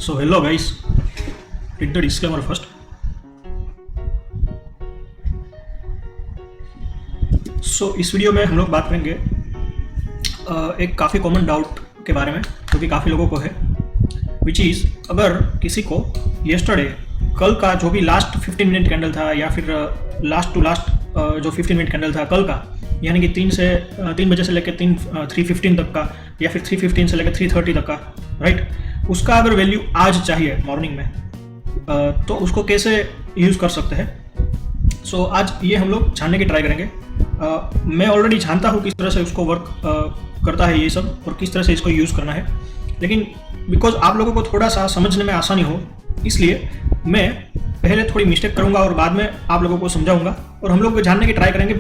So hello guys, read the disclaimer first. So इस video में हम लोग बात करेंगे एक काफ़ी कॉमन डाउट के बारे में जो कि काफ़ी लोगों को है, विच इज़ अगर किसी को येस्टरडे कल का जो भी लास्ट 15 मिनट कैंडल था या फिर लास्ट टू लास्ट जो 15 मिनट कैंडल था कल का, यानी कि 3 बजे से लेकर 3:15 तक का या फिर 3:15 से लेकर 3:30 तक का, राइट, उसका अगर वैल्यू आज चाहिए मॉर्निंग में तो उसको कैसे यूज़ कर सकते हैं। सो आज ये हम लोग जानने की ट्राई करेंगे। मैं ऑलरेडी जानता हूँ किस तरह से उसको वर्क करता है ये सब और किस तरह से इसको यूज़ करना है, लेकिन बिकॉज आप लोगों को थोड़ा सा समझने में आसानी हो इसलिए मैं पहले थोड़ी मिस्टेक करूँगा और बाद में आप लोगों को समझाऊंगा और हम लोग जानने की ट्राई करेंगे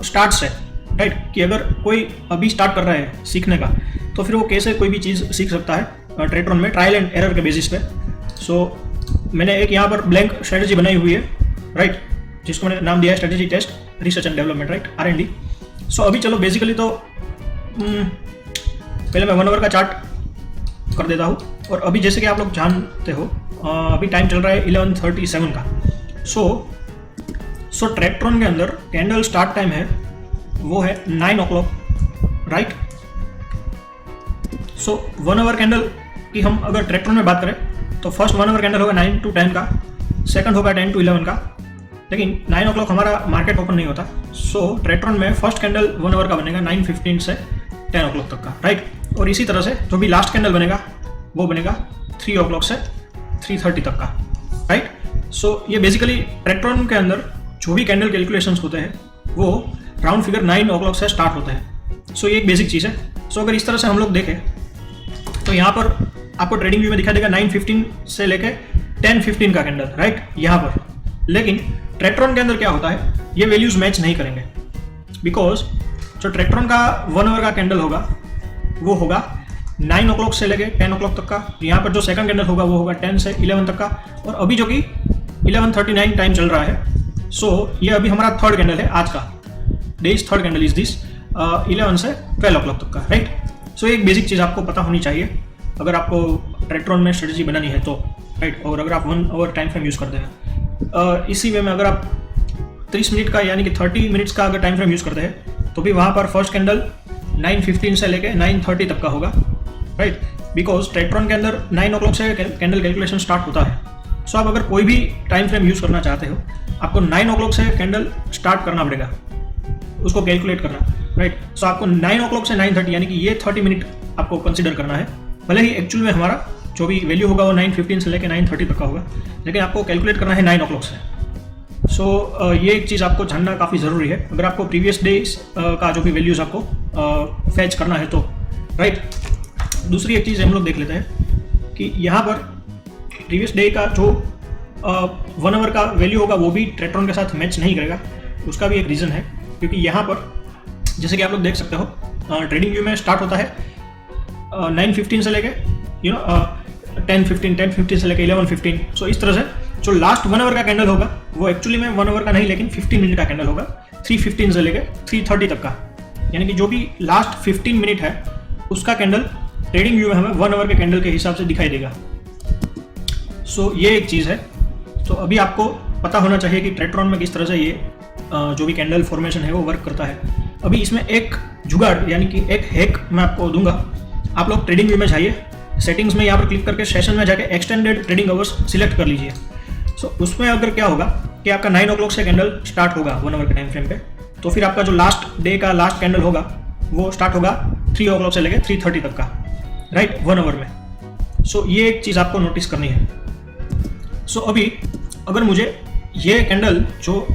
स्टार्ट से, राइट, कि अगर कोई अभी स्टार्ट कर रहा है सीखने का तो फिर वो कैसे कोई भी चीज़ सीख सकता है ट्रेडरन में ट्रायल एंड एरर के बेसिस पे। सो मैंने एक यहाँ पर ब्लैंक स्ट्रेटजी बनाई हुई है, राइट, जिसको मैंने नाम दिया है strategy test research and development, right, R&D। So अभी चलो बेसिकली तो पहले मैं 1 आवर का चार्ट कर देता हूँ और अभी जैसे कि आप लोग जानते हो अभी टाइम चल रहा है 11:37 का। सो ट्रैक्ट्रॉन के अंदर कैंडल स्टार्ट टाइम है वो है 9 o'clock, right. So 1 our candle की हम अगर ट्रैक्ट्रॉन में बात करें तो फर्स्ट 1 आवर कैंडल होगा 9 to 10 का, सेकंड होगा 10 to 11 का, लेकिन 9 o'clock हमारा मार्केट ओपन नहीं होता। सो ट्रैक्ट्रॉन में फर्स्ट कैंडल 1 आवर का बनेगा 9:15 से 10 o'clock तक का, राइट। और इसी तरह से जो भी लास्ट कैंडल बनेगा वो बनेगा 3 o'clock से 3:30 तक का, राइट। सो ये बेसिकली ट्रैक्ट्रॉन के अंदर जो भी कैंडल कैलकुलेशंस होते हैं वो राउंड फिगर 9 o'clock से स्टार्ट होते हैं। सो ये एक बेसिक चीज़ है। सो अगर इस तरह से हम लोग देखें तो यहाँ पर आपको ट्रेडिंग व्यू में दिखा देगा 9:15 से लेके 10:15 का कैंडल, राइट, यहाँ पर। लेकिन ट्रैक्ट्रॉन के अंदर क्या होता है, ये वैल्यूज मैच नहीं करेंगे बिकॉज जो ट्रैक्ट्रॉन का 1 आवर का कैंडल होगा वो होगा 9 o'clock से लेके 10 o'clock तक का। यहाँ पर जो सेकंड कैंडल होगा वो होगा 10 से 11 तक का, और अभी जो कि 11:39 टाइम चल रहा है। सो ये अभी हमारा थर्ड कैंडल है आज का, days third candle is this 11 से 12 o'clock तक का, राइट। सो एक बेसिक चीज़ आपको पता होनी चाहिए अगर आपको ट्रैक्ट्रॉन में स्ट्रेटजी बनानी है तो, राइट। और अगर आप 1 आवर टाइम फ्रेम यूज़ करते हैं इसी वे में अगर आप 30 मिनट का यानी कि 30 मिनट्स का अगर टाइम फ्रेम यूज़ करते हैं तो भी वहाँ पर फर्स्ट कैंडल 9:15 से लेके 9:30 तक का होगा, राइट, बिकॉज ट्रैक्ट्रॉन के अंदर 9 o'clock से कैंडल कैलकुलेशन स्टार्ट होता है। सो आप अगर कोई भी टाइम फ्रेम यूज़ करना चाहते हो आपको 9 o'clock से कैंडल स्टार्ट करना पड़ेगा, उसको कैलकुलेट करना, राइट। सो आपको 9 o'clock से 9:30 यानी कि ये 30 मिनट आपको कंसिडर करना है। भले ही एक्चुअल में हमारा जो भी वैल्यू होगा वो 9:15 से लेकर 9:30 तक का होगा, लेकिन आपको कैलकुलेट करना है 9 o'clock से। सो ये एक चीज़ आपको जानना काफ़ी ज़रूरी है अगर आपको प्रीवियस डेज का जो भी वैल्यूज़ आपको फैच करना है तो, राइट। दूसरी एक चीज़ हम लोग देख लेते हैं कि यहाँ पर प्रीवियस डे का जो 1 आवर का वैल्यू होगा वो भी ट्रैक्ट्रॉन के साथ मैच नहीं करेगा। उसका भी एक रीज़न है क्योंकि यहाँ पर जैसे कि आप लोग देख सकते हो ट्रेडिंग व्यू में स्टार्ट होता है 9:15 से लेके 10:15 से लेके 11:15। सो इस तरह से जो लास्ट 1 आवर का कैंडल होगा वो एक्चुअली में 1 आवर का नहीं लेकिन 15 मिनट का कैंडल होगा 3:15 से लेके 3:30 तक का, यानी कि जो भी लास्ट 15 मिनट है उसका कैंडल ट्रेडिंग व्यू में हमें 1 आवर के कैंडल के हिसाब से दिखाई देगा। सो ये एक चीज़ है। तो अभी आपको पता होना चाहिए कि ट्रैक्ट्रॉन में किस तरह से ये जो भी कैंडल फॉर्मेशन है वो वर्क करता है। अभी इसमें एक जुगाड़ यानी कि एक हैक मैं आपको दूंगा। आप लोग ट्रेडिंग व्यू में जाइए, सेटिंग्स में यहाँ पर क्लिक करके सेशन में जाके एक्सटेंडेड ट्रेडिंग आवर्स सिलेक्ट कर लीजिए। सो उसमें अगर क्या होगा कि आपका 9 o'clock से कैंडल स्टार्ट होगा 1 आवर के टाइम फ्रेम पे, तो फिर आपका जो लास्ट डे का लास्ट कैंडल होगा वो स्टार्ट होगा 3 o'clock से लेकर 3:30 तक का, राइट, 1 आवर में। सो ये एक चीज़ आपको नोटिस करनी है। सो अभी अगर मुझे ये कैंडल जो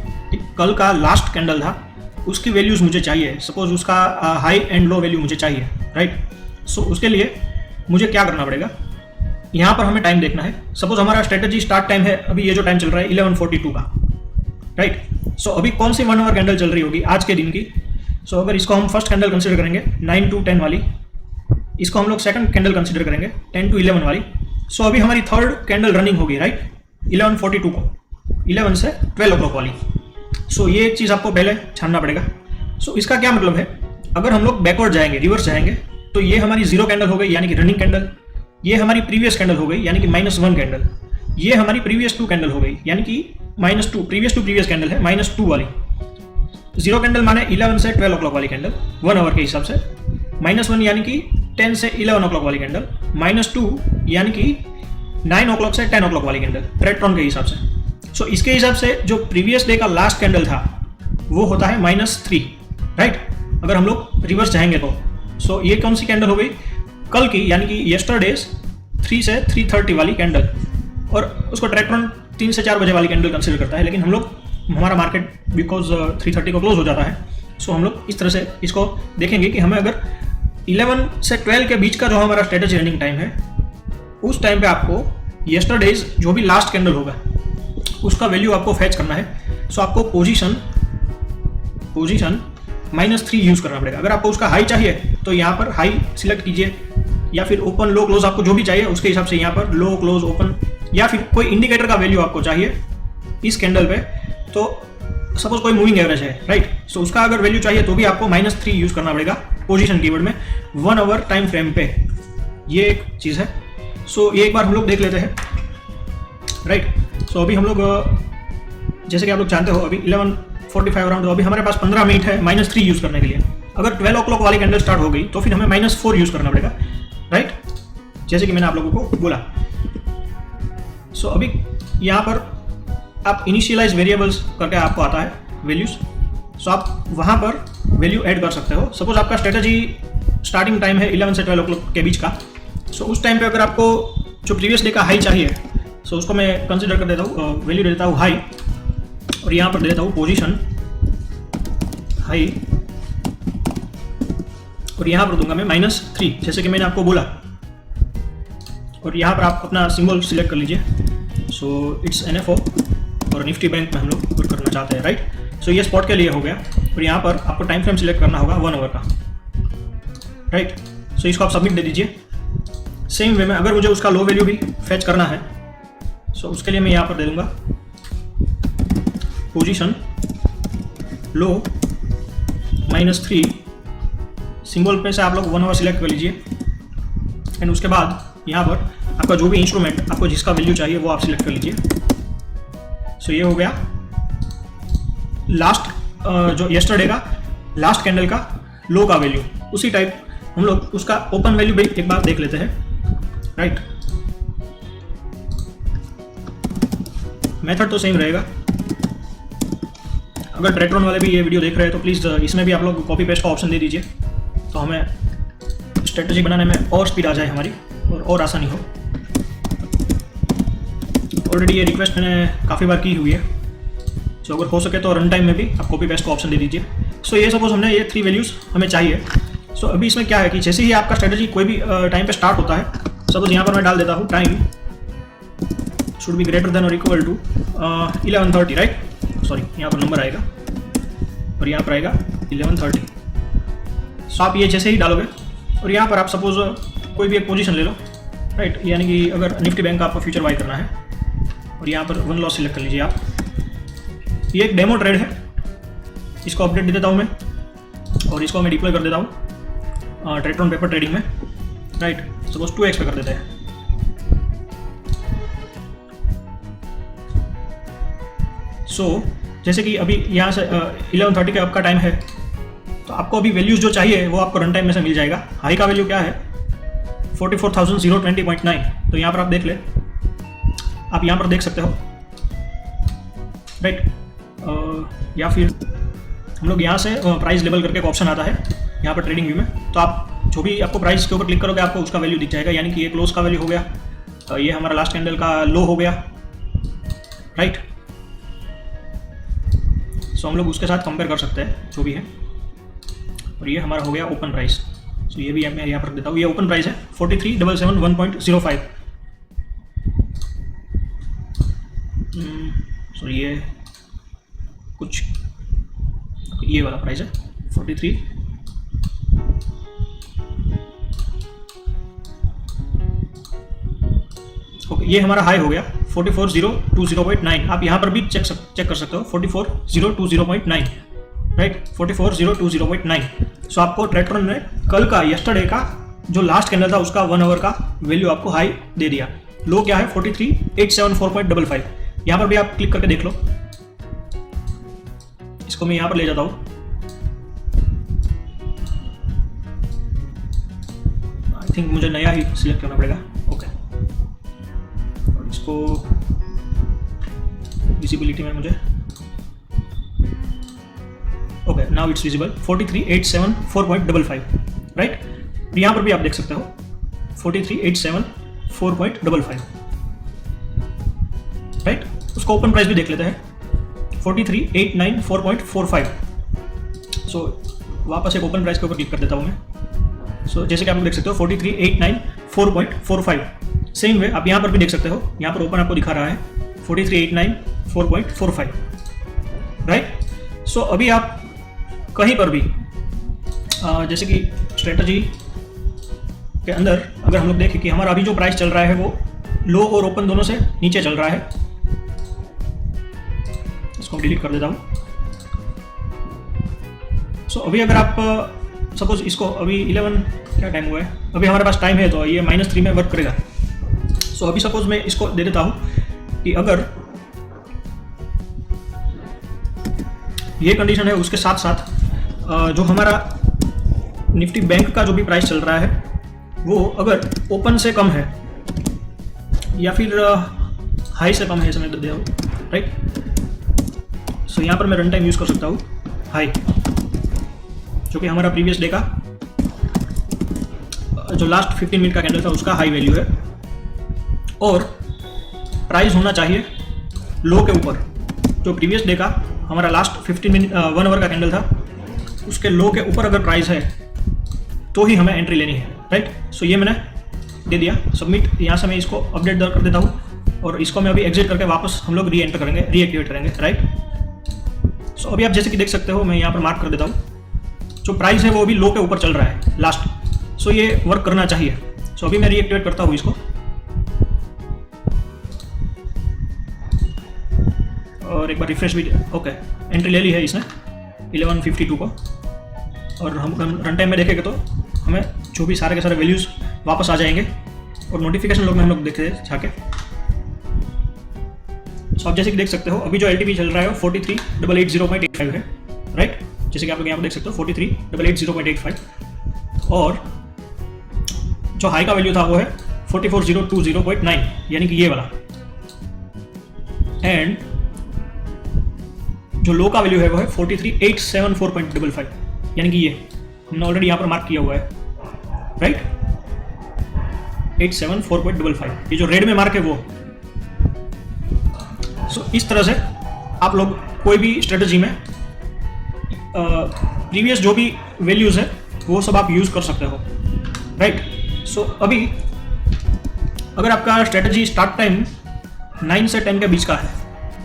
कल का लास्ट कैंडल था उसकी वैल्यूज़ मुझे चाहिए, सपोज उसका हाई एंड लो वैल्यू मुझे चाहिए, राइट। सो उसके लिए मुझे क्या करना पड़ेगा, यहाँ पर हमें टाइम देखना है। सपोज हमारा स्ट्रेटजी स्टार्ट टाइम है अभी ये जो टाइम चल रहा है 11:42 का, राइट। सो अभी कौन सी 1 आवर कैंडल चल रही होगी आज के दिन की। सो अगर इसको हम फर्स्ट कैंडल कंसिडर करेंगे 9 to 10 वाली, इसको हम लोग सेकंड कैंडल कंसिडर करेंगे 10 to 11 वाली। सो अभी हमारी थर्ड कैंडल रनिंग होगी, राइट, 11:42 को 11 से 12 o'clock वाली। सो ये एक चीज़ आपको पहले जानना पड़ेगा। सो इसका क्या मतलब है, अगर हम लोग बैकवर्ड जाएंगे, रिवर्स जाएंगे, तो ये हमारी जीरो कैंडल हो गई यानी कि रनिंग कैंडल। ये हमारी प्रीवियस कैंडल हो गई यानी कि -1 कैंडल, ये हमारी प्रीवियस 2 कैंडल हो गई यानी कि -2, प्रीवियस टू प्रीवियस कैंडल है -2 वाली। 0 कैंडल माने 11 से 12 o'clock वाली कैंडल 1 आवर के हिसाब से, -1 यानी कि 10 से 11 o'clock वाली कैंडल, -2 यानी कि 9 o'clock से 10 o'clock वाली कैंडल ट्रेट्रॉन के हिसाब से। सो इसके हिसाब से जो प्रीवियस डे का लास्ट कैंडल था वो होता है -3, राइट। अगर हम लोग रिवर्स जाएंगे तो सो ये कौन सी कैंडल हो गई, कल की यानी कि यस्टरडेज 3 से 3:30 वाली कैंडल, और उसको ट्रेट्रॉन 3 से 4 बजे वाली कैंडल कंसिडर करता है, लेकिन हम लोग हमारा मार्केट बिकॉज 3:30 को क्लोज हो जाता है, सो हम लोग इस तरह से इसको देखेंगे कि हमें अगर 11 से 12 के बीच का जो हमारा स्ट्रेटेजी रनिंग टाइम है उस टाइम पे आपको यस्टरडेज जो भी लास्ट कैंडल होगा उसका वैल्यू आपको फैच करना है। सो आपको पोजीशन -3 यूज करना पड़ेगा। अगर आपको उसका हाई चाहिए तो यहाँ पर हाई सिलेक्ट कीजिए, या फिर ओपन लो क्लोज आपको जो भी चाहिए उसके हिसाब से यहाँ पर लो क्लोज ओपन, या फिर कोई इंडिकेटर का वैल्यू आपको चाहिए इस कैंडल पे, तो सपोज कोई मूविंग एवरेज है, राइट। सो उसका अगर वैल्यू चाहिए तो भी आपको -3 यूज करना पड़ेगा पोजीशन कीवर्ड में 1 आवर टाइम फ्रेम पे, ये एक चीज़ है। सो ये एक बार हम लोग देख लेते हैं, राइट। सो अभी हम लोग जैसे कि आप लोग जानते हो अभी 11:45 अराउंड, तो अभी हमारे पास 15 मिनट है -3 यूज करने के लिए। अगर 12 o'clock वाली कैंडल स्टार्ट हो गई तो फिर हमें -4 यूज करना पड़ेगा, राइट, जैसे कि मैंने आप लोगों को बोला। सो अभी यहाँ पर आप इनिशियलाइज वेरिएबल्स करके आपको आता है वैल्यूज, सो आप वहाँ पर वैल्यू ऐड कर सकते हो। सपोज आपका स्ट्रेटजी स्टार्टिंग टाइम है 11 से 12 o'clock के बीच का, सो उस टाइम पे अगर आपको जो प्रीवियस डे का हाई चाहिए, सो उसको मैं कंसिडर कर देता हूँ, वैल्यू दे देता हूँ हाई, और यहाँ पर दे देता हूँ पोजीशन हाई, और यहाँ पर दूंगा मैं -3 जैसे कि मैंने आपको बोला, और यहाँ पर आप अपना सिंबल सिलेक्ट कर लीजिए। सो इट्स NFO और निफ्टी बैंक में हम लोग वर्क करना चाहते हैं, राइट। सो ये स्पॉट के लिए हो गया, और यहाँ पर आपको टाइम फ्रेम सिलेक्ट करना होगा 1 आवर का, राइट। सो इसको आप सबमिट दे दीजिए। सेम वे में अगर मुझे उसका लो वैल्यू भी फैच करना है, सो उसके लिए मैं यहाँ पर दे दूंगा पोजीशन लो -3, सिंबल पे से आप लोग 1 आवर सिलेक्ट कर लीजिए, एंड उसके बाद यहाँ पर आपका जो भी इंस्ट्रूमेंट आपको जिसका वैल्यू चाहिए वो आप सिलेक्ट कर लीजिए। सो ये हो गया लास्ट जो यस्टरडे का लास्ट कैंडल का लो का वैल्यू। उसी टाइप हम लोग उसका ओपन वैल्यू भी एक बार देख लेते हैं, राइट। मेथड तो सेम रहेगा। अगर ट्रेट्रॉन वाले भी ये वीडियो देख रहे हैं तो प्लीज़ इसमें भी आप लोग कॉपी पेस्ट का ऑप्शन दे दीजिए, तो हमें स्ट्रेटजी बनाने में और स्पीड आ जाए हमारी, और आसानी हो। ऑलरेडी ये रिक्वेस्ट मैंने काफ़ी बार की हुई है, सो अगर हो सके तो रन टाइम में भी आप कॉपी पेस्ट का ऑप्शन दे दीजिए। सो ये सपोज हमने ये 3 वैल्यूज़ हमें चाहिए। सो अभी इसमें क्या है कि जैसे ही आपका स्ट्रेटजी कोई भी टाइम पे स्टार्ट होता है, सपोज यहाँ पर मैं डाल देता हूँ time should be greater than और इक्वल टू 11:30, राइट। सॉरी, यहाँ पर नंबर आएगा और यहाँ पर आएगा 11:30। सो आप ये जैसे ही डालोगे और यहाँ पर आप सपोज कोई भी एक पोजीशन ले लो, राइट, यानी कि अगर निफ्टी बैंक का आपको फ्यूचर बाय करना है, और यहाँ पर 1 लॉस सिलेक्ट कर लीजिए आप। ये एक डेमो ट्रेड है, इसको अपडेट दे देता हूँ मैं, और इसको मैं डिप्लॉय कर देता हूँ ट्रेट्रॉन पेपर ट्रेडिंग में, राइट। सपोज 2x पे कर देते हैं। सो जैसे कि अभी यहाँ से 11:30 का आपका टाइम है, तो आपको अभी वैल्यूज जो चाहिए वो आपको रन टाइम में से मिल जाएगा। हाई का वैल्यू क्या है 44,020.9, तो यहाँ पर आप देख ले, आप यहाँ पर देख सकते हो, राइट। या फिर हम लोग यहाँ से प्राइस लेवल करके एक ऑप्शन आता है यहाँ पर ट्रेडिंग व्यू में, तो आप जो भी आपको प्राइस के ऊपर क्लिक करोगे आपको उसका वैल्यू दिख जाएगा, यानी कि ये क्लोज का वैल्यू हो गया, ये हमारा लास्ट कैंडल का लो हो गया, राइट। सो हम लोग उसके साथ कंपेयर कर सकते हैं जो भी है, और ये हमारा हो गया ओपन प्राइस। सो ये भी मैं यहाँ पर देता हूँ, ये ओपन प्राइस है 43,771.05। सो ये कुछ ये वाला प्राइस है 43। ओके, ये हमारा हाई हो गया 44,020.9। आप यहाँ पर भी चेक कर सकते हो 44,020.9, राइट, 44,020.9। सो आपको ट्रेट्रॉन ने कल का यस्टरडे का जो लास्ट कैंडल था उसका 1 आवर का वैल्यू आपको हाई दे दिया। लो क्या है 43,874.55। यहाँ पर भी आप क्लिक करके देख लो। इसको मैं यहाँ पर ले जाता हूँ। आई थिंक मुझे नया ही सिलेक्ट करना पड़ेगा। ओके, और इसको विजिबिलिटी में मुझे okay, now it's visible 43,874.55, right. यहाँ पर भी आप देख सकते हो 43,874.55, राइट। उसको ओपन प्राइस भी देख लेते हैं 43,894.45। सो वापस एक ओपन प्राइस के ऊपर क्लिक कर देता हूँ मैं। सो जैसे कि आप देख सकते हो 43,894.45। सेम वे आप यहाँ पर भी देख सकते हो, यहाँ पर ओपन आपको दिखा रहा है 43,894.45, राइट। सो अभी आप कहीं पर भी जैसे कि स्ट्रेटजी के अंदर अगर हम लोग देखें कि हमारा अभी जो प्राइस चल रहा है वो लो और ओपन दोनों से नीचे चल रहा है। इसको डिलीट कर देता हूँ। सो अभी अगर आप सपोज इसको अभी 11 क्या टाइम हुआ है, अभी हमारे पास टाइम है तो ये -3 में वर्क करेगा। सो अभी सपोज मैं इसको दे देता हूँ कि अगर ये कंडीशन है उसके साथ साथ जो हमारा निफ्टी बैंक का जो भी प्राइस चल रहा है वो अगर ओपन से कम है या फिर हाई से कम है, समय दे हूँ, राइट। सो यहाँ पर मैं रन टाइम यूज़ कर सकता हूँ हाई, जो कि हमारा प्रीवियस डे का जो लास्ट 15 मिनट का कैंडल था उसका हाई वैल्यू है, और प्राइस होना चाहिए लो के ऊपर। जो प्रीवियस डे का हमारा लास्ट 15 मिनट 1 आवर का कैंडल था उसके लो के ऊपर अगर प्राइस है तो ही हमें एंट्री लेनी है, राइट। सो ये मैंने दे दिया सबमिट। यहाँ से मैं इसको अपडेट कर देता हूँ और इसको मैं अभी एग्जिट करके वापस हम लोग री एंटर करेंगे, रीएक्टिवेट करेंगे, राइट। सो अभी आप जैसे कि देख सकते हो मैं यहाँ पर मार्क कर देता हूँ जो प्राइस है वो अभी लो के ऊपर चल रहा है लास्ट। सो ये वर्क करना चाहिए। सो अभी मैं रीएक्टिवेट करता हूँ इसको और एक बार रिफ्रेश भी। ओके, एंट्री ले ली है इसने 11:52 को, और हम रन टाइम में देखेंगे तो हमें जो भी सारे के सारे वैल्यूज़ वापस आ जाएंगे और नोटिफिकेशन लोग में हम लोग देखे जाके। सो आप जैसे कि देख सकते हो अभी जो एलटीवी चल रहा है वो 43,880.85 है, राइट। जैसे कि आप लोग यहाँ पर देख सकते हो 43,880.85, और जो हाई का वैल्यू था वो है 44,020.9, यानी कि ये वाला, एंड जो लो का वैल्यू है वो है 43,874.55, यानी कि ये हमने ऑलरेडी यहाँ पर मार्क किया हुआ है, राइट। 874.55, ये जो रेड में मार्क है वो। सो इस तरह से आप लोग कोई भी स्ट्रेटजी में प्रीवियस जो भी वैल्यूज़ है वो सब आप यूज़ कर सकते हो, राइट। सो अभी अगर आपका स्ट्रेटजी स्टार्ट टाइम 9 से 10 के बीच का है,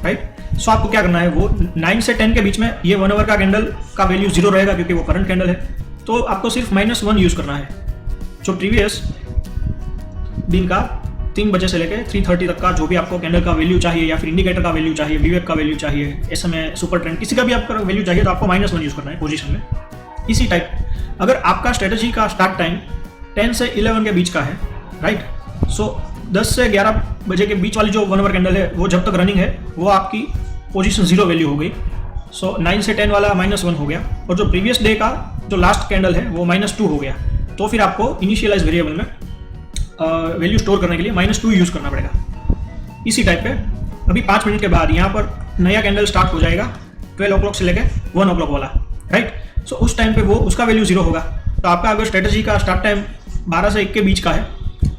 राइट। सो आपको क्या करना है, वो 9 से 10 के बीच में ये 1 आवर का कैंडल का वैल्यू 0 रहेगा क्योंकि वो करंट कैंडल है, तो आपको सिर्फ -1 यूज़ करना है। जो प्रीवियस दिन का 3 बजे से लेकर 3:30 तक का जो भी आपको कैंडल का वैल्यू चाहिए या फिर इंडिकेटर का वैल्यू चाहिए, वीवेक का वैल्यू चाहिए, SMA सुपर ट्रेंड किसी का भी आपका वैल्यू चाहिए तो आपको -1 यूज़ करना है पोजीशन में। इसी टाइप अगर आपका स्ट्रेटजी का स्टार्ट टाइम 10 से 11 के बीच का है, राइट। सो 10 से 11 बजे के बीच वाली जो 1 आवर कैंडल है वो जब तक रनिंग है वो आपकी पोजीशन 0 वैल्यू हो गई। सो 9 से 10 वाला -1 हो गया, और जो प्रीवियस डे का जो लास्ट कैंडल है वो -2 हो गया। तो फिर आपको इनिशियलाइज वेरिएबल में वैल्यू स्टोर करने के लिए -2 यूज़ करना पड़ेगा। इसी टाइप पे अभी 5 मिनट के बाद यहाँ पर नया कैंडल स्टार्ट हो जाएगा 12 o'clock से लेकर 1 o'clock वाला, राइट। सो उस टाइम पे वो उसका वैल्यू 0 होगा। तो आपका अगर स्ट्रेटजी का स्टार्ट टाइम 12 से 1 के बीच का है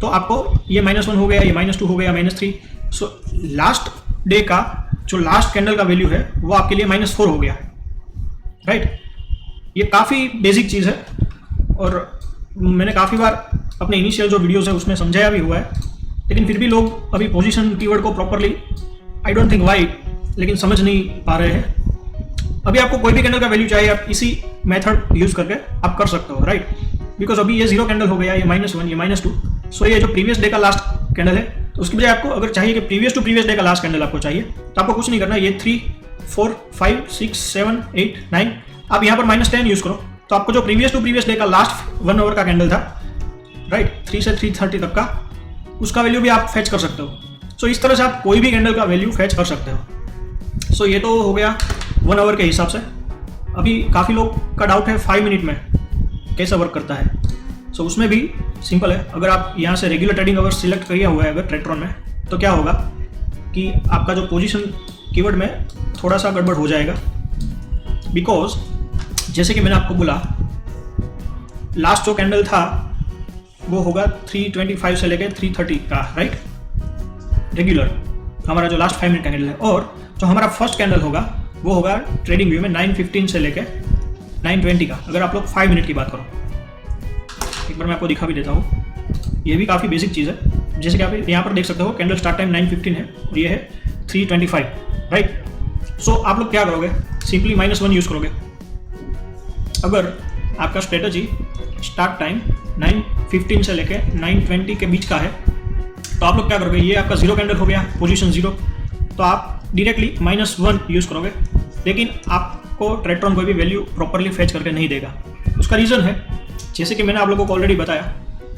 तो आपको ये -1 हो गया, ये -2 हो गया, -3। सो लास्ट डे का जो लास्ट कैंडल का वैल्यू है वो आपके लिए -4 हो गया, राइट। ये काफ़ी बेसिक चीज़ है और मैंने काफ़ी बार अपने इनिशियल जो वीडियोस है उसमें समझाया भी हुआ है, लेकिन फिर भी लोग अभी पोजीशन कीवर्ड को properly I don't think Y लेकिन समझ नहीं पा रहे हैं। अभी आपको कोई भी कैंडल का वैल्यू चाहिए आप इसी मेथड यूज़ करके आप कर सकते हो, राइट। बिकॉज अभी ये 0 कैंडल हो गया, ये -1, ये -2। सो ये जो प्रीवियस डे का लास्ट कैंडल है तो उसकी बजाय आपको अगर चाहिए कि प्रीवियस टू प्रीवियस डे का लास्ट कैंडल आपको चाहिए तो आपको कुछ नहीं करना। ये 3, 4, 5, 6, 7, 8, 9 आप यहाँ पर -10 यूज़ करो तो आपको जो प्रीवियस टू प्रीवियस डे का लास्ट 1 आवर का कैंडल था राइट, 3 से 3:30 तक का उसका वैल्यू भी आप फैच कर सकते हो। सो इस तरह से आप कोई भी कैंडल का वैल्यू फैच कर सकते हो। सो ये तो हो गया 1 आवर के हिसाब से। अभी काफ़ी लोग का डाउट है 5 मिनट में कैसा वर्क करता है। सो उसमें भी सिंपल है। अगर आप यहाँ से रेगुलर ट्रेडिंग अवर सिलेक्ट किया हुआ है अगर ट्रेक्ट्रॉन में, तो क्या होगा कि आपका जो पोजीशन कीवर्ड में थोड़ा सा गड़बड़ हो जाएगा, बिकॉज जैसे कि मैंने आपको बोला लास्ट जो कैंडल था वो होगा 325 से लेकर 330 का, राइट, रेगुलर हमारा जो लास्ट 5 मिनट कैंडल है। और जो हमारा फर्स्ट कैंडल होगा वो होगा ट्रेडिंग व्यू में 9:15 से लेकर 9:20 का, अगर आप लोग 5 मिनट की बात करो। एक बार मैं आपको दिखा भी देता हूँ, ये भी काफ़ी बेसिक चीज़ है। जैसे कि आप यहाँ पर देख सकते हो कैंडल स्टार्ट टाइम 9:15 है और ये है 3:25, राइट। सो आप लोग क्या करोगे, सिंपली -1 यूज़ करोगे। अगर आपका स्ट्रेटजी स्टार्ट टाइम 9:15 से लेके 9:20 के बीच का है तो आप लोग क्या करोगे, ये आपका 0 कैंडल हो गया, पोजीशन 0, तो आप डायरेक्टली -1 यूज़ करोगे। लेकिन आपको ट्रेक्ट्रॉन कोई भी वैल्यू प्रॉपरली फैच करके नहीं देगा। उसका रीज़न है, जैसे कि मैंने आप लोगों को ऑलरेडी बताया,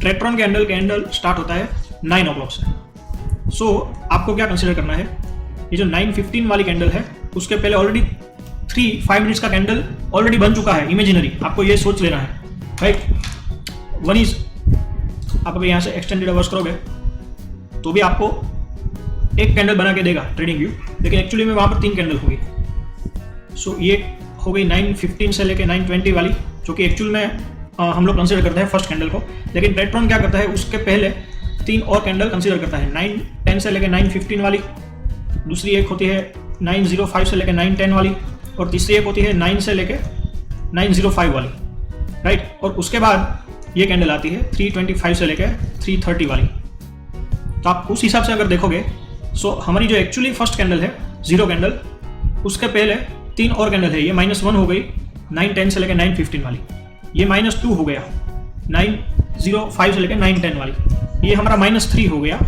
ट्रेक्ट्रॉन कैंडल स्टार्ट होता है 9 o'clock से। सो आपको क्या कंसिडर करना है, ये जो 9:15 वाली कैंडल है उसके पहले ऑलरेडी 5 मिनट्स का कैंडल ऑलरेडी बन चुका है, इमेजिनरी। आपको ये सोच लेना है, राइट। वन इज आप अगर यहाँ से एक्सटेंडेड आवर्स करोगे तो भी आपको एक कैंडल बना के देगा ट्रेडिंग व्यू, लेकिन एक्चुअली में वहाँ पर 3 कैंडल होगी। सो ये हो गई 9:15 से लेकर 9:20 वाली, जो कि एक्चुअल में हम लोग कंसीडर करते हैं फर्स्ट कैंडल को। लेकिन ट्रेक्ट्रॉन क्या करता है, उसके पहले 3 और कैंडल कंसीडर करता है, 9:10 से लेकर 9:15 वाली, दूसरी एक होती है 9:05 से लेकर 9:10 वाली, और तीसरी एक होती है 9 से लेकर 9:05 वाली, राइट। और उसके बाद ये कैंडल आती है 3:25 से लेकर 3:30 वाली। तो आप उस हिसाब से अगर देखोगे, सो हमारी जो एक्चुअली फर्स्ट कैंडल है 0 कैंडल, उसके पहले 3 और कैंडल है। ये -1 हो गई 9:10 से लेकर 9:15 वाली, ये -2 हो गया 9:05 से लेकर 9:10 वाली, ये हमारा -3 हो गया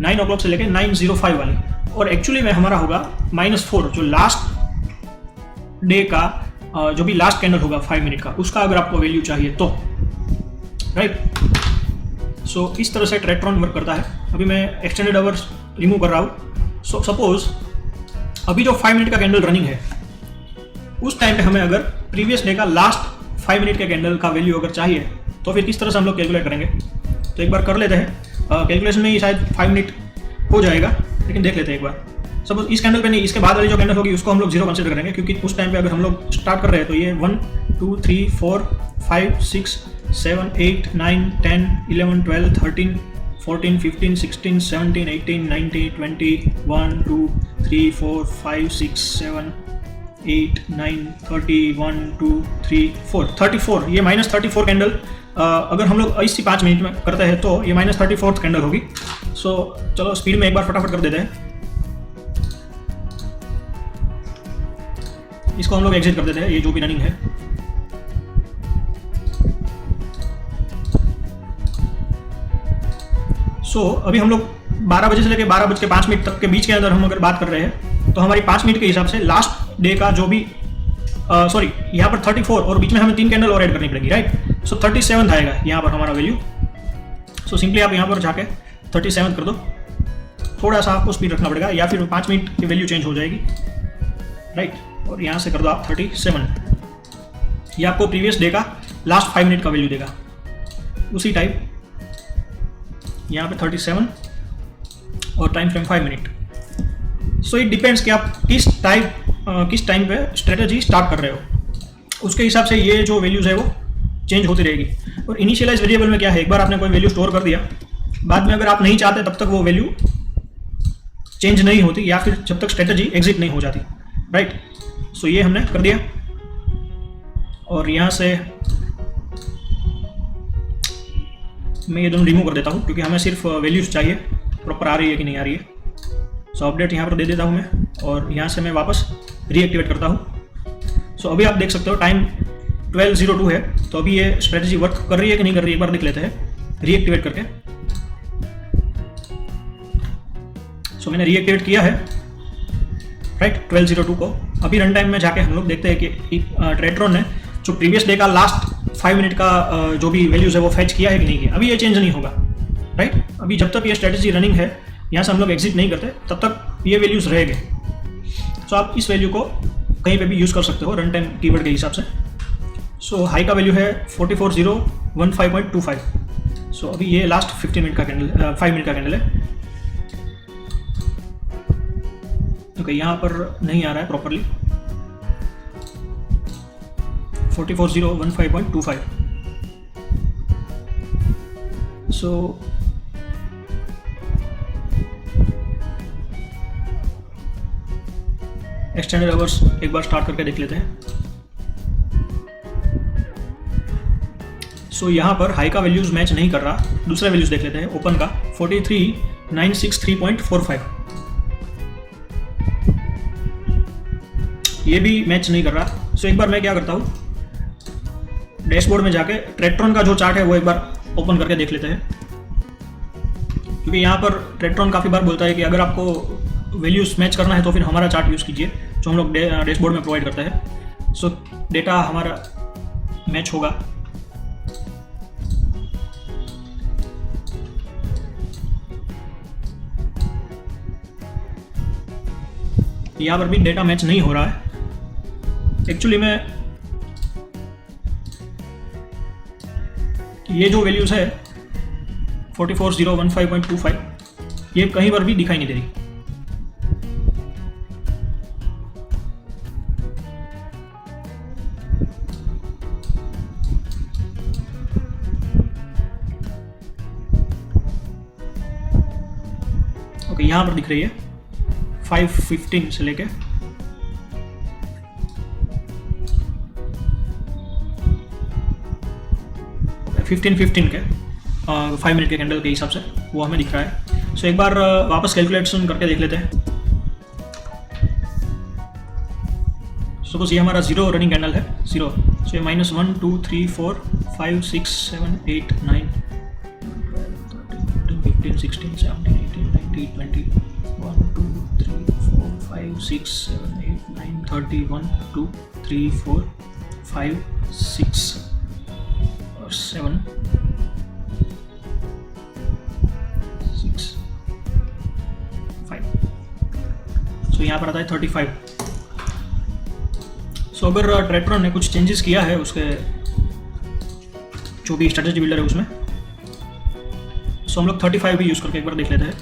9 o'clock से लेकर 9:05 वाली। और एक्चुअली में हमारा होगा -4, जो लास्ट डे का जो भी लास्ट कैंडल होगा 5 मिनट का, उसका अगर आपको वैल्यू चाहिए तो, राइट। सो इस तरह से ट्रेक्ट्रॉन वर्क करता है। अभी मैं एक्सटेंडेड आवर्स रिमूव कर रहा हूँ। सो सपोज अभी जो 5 मिनट का कैंडल रनिंग है, उस टाइम पे हमें अगर प्रीवियस डे का लास्ट 5 मिनट के कैंडल का वैल्यू अगर चाहिए तो फिर किस तरह से हम लोग कैलकुलेट करेंगे, तो एक बार कर लेते हैं। कैलकुलेशन में ही शायद 5 मिनट हो जाएगा, लेकिन देख लेते हैं एक बार। सपोज इस कैंडल पे नहीं, इसके बाद वाली जो कैंडल होगी उसको हम लोग 0 कंसिडर करेंगे, क्योंकि उस टाइम पे अगर हम लोग स्टार्ट कर रहे हैं तो ये 1 2 3 4 5 6 7 8 9 10 11 12 13 14 15 16 17 18 19 20 1 2 3 4 5 6 7 8 9 30 1 2 3 4 34, ये -34 कैंडल अगर हम लोग इसी 5 मिनट में करते हैं तो ये -34 कैंडल होगी। सो चलो स्पीड में एक बार फटाफट कर देते हैं, इसको हम लोग एग्जिट कर देते हैं, ये जो भी रनिंग है। सो अभी हम लोग 12 बजे से लेकर 12:05 तक के बीच के अंदर हम अगर बात कर रहे हैं तो हमारी 5 मिनट के हिसाब से लास्ट डे का जो भी सॉरी यहाँ पर 34 और बीच में हमें 3 कैंडल और ऐड करनी पड़ेगी, राइट। सो 37 आएगा यहाँ पर हमारा वैल्यू। सो सिंपली आप यहाँ पर जाके 37 कर दो, थोड़ा सा आपको स्पीड रखना पड़ेगा या फिर 5 मिनट की वैल्यू चेंज हो जाएगी, राइट। और यहाँ से कर दो आप 37, ये आपको प्रीवियस डे का लास्ट 5 मिनट का वैल्यू देगा। उसी टाइप यहाँ पे 37 और time frame 5 minute. So it depends कि आप किस टाइम पे स्ट्रेटजी स्टार्ट कर रहे हो, उसके हिसाब से ये जो वैल्यूज़ है वो चेंज होती रहेगी। और इनिशियलाइज वेरिएबल में क्या है, एक बार आपने कोई वैल्यू स्टोर कर दिया, बाद में अगर आप नहीं चाहते तब तक वो वैल्यू चेंज नहीं होती, या फिर जब तक स्ट्रेटजी एग्जिट नहीं हो जाती, राइट। सो ये हमने कर दिया। और यहाँ से मैं ये दोनों रिमूव कर देता हूँ, क्योंकि हमें सिर्फ वैल्यूज चाहिए प्रॉपर आ रही है कि नहीं आ रही है। सो अपडेट यहाँ पर दे देता हूँ मैं, और यहाँ से मैं वापस रीएक्टिवेट करता हूँ। सो अभी आप देख सकते हो टाइम 12:02 है, तो अभी ये स्ट्रेटजी वर्क कर रही है कि नहीं कर रही है एक बार देख लेते हैं रीएक्टिवेट करके। सो मैंने रीएक्टिवेट किया है, राइट, 12:02 को। अभी रन टाइम में जाके हम लोग देखते हैं कि ट्रेक्ट्रॉन ने जो प्रीवियस डे का लास्ट 5 मिनट का जो भी वैल्यूज़ है वो फैच किया है कि नहीं किया। अभी ये चेंज नहीं होगा, राइट। अभी जब तक ये स्ट्रेटजी रनिंग है, यहाँ से हम लोग एग्जिट नहीं करते, तब तक ये वैल्यूज़ रहेंगे। सो आप इस वैल्यू को कहीं पे भी यूज़ कर सकते हो रन टाइम कीवर्ड के हिसाब से। सो हाई का वैल्यू है 44015.25। सो अभी ये लास्ट 5 मिनट का कैंडल है। ओके, यहाँ पर नहीं आ रहा है प्रॉपरली 44015.25। सो एक्सटेंडेड आवर्स एक बार स्टार्ट करके देख लेते हैं। सो यहाँ पर हाई का वैल्यूज मैच नहीं कर रहा, दूसरा वैल्यूज देख लेते हैं। ओपन का 43963.45, ये भी मैच नहीं कर रहा। सो एक बार मैं क्या करता हूँ, डैशबोर्ड में जाके ट्रेट्रॉन का जो चार्ट है वो एक बार ओपन करके देख लेते हैं, क्योंकि यहाँ पर ट्रेट्रॉन काफ़ी बार बोलता है कि अगर आपको वैल्यूज मैच करना है तो फिर हमारा चार्ट यूज़ कीजिए, जो हम लोग डैशबोर्ड में प्रोवाइड करते हैं। सो डेटा हमारा मैच होगा। यहाँ पर भी डेटा मैच नहीं हो रहा है। एक्चुअली में ये जो वैल्यूज है 44015.25, ये कहीं पर भी दिखाई नहीं दे रही। ओके, यहाँ पर दिख रही है 5:15 से लेके 15:15 के 5 मिनट के कैंडल के हिसाब से वो हमें दिख रहा है। सो एक बार वापस कैलकुलेशन करके देख लेते हैं। सपोज ये हमारा 0 रनिंग कैंडल है, 0। सो ये -1 2 3 4 5 6 7 8 9 12 13 14 15 16 17 18 19 20 1 2 3 4 5 6 7 8 9 30 1 2 3 4 5 6 और 7 6 5। सो यहाँ पर आता है 35। सो अगर ट्रेट्रॉन ने कुछ चेंजेस किया है उसके जो भी स्ट्रेटजी बिल्डर है उसमें, सो हम लोग 35 भी यूज़ करके एक बार देख लेते हैं,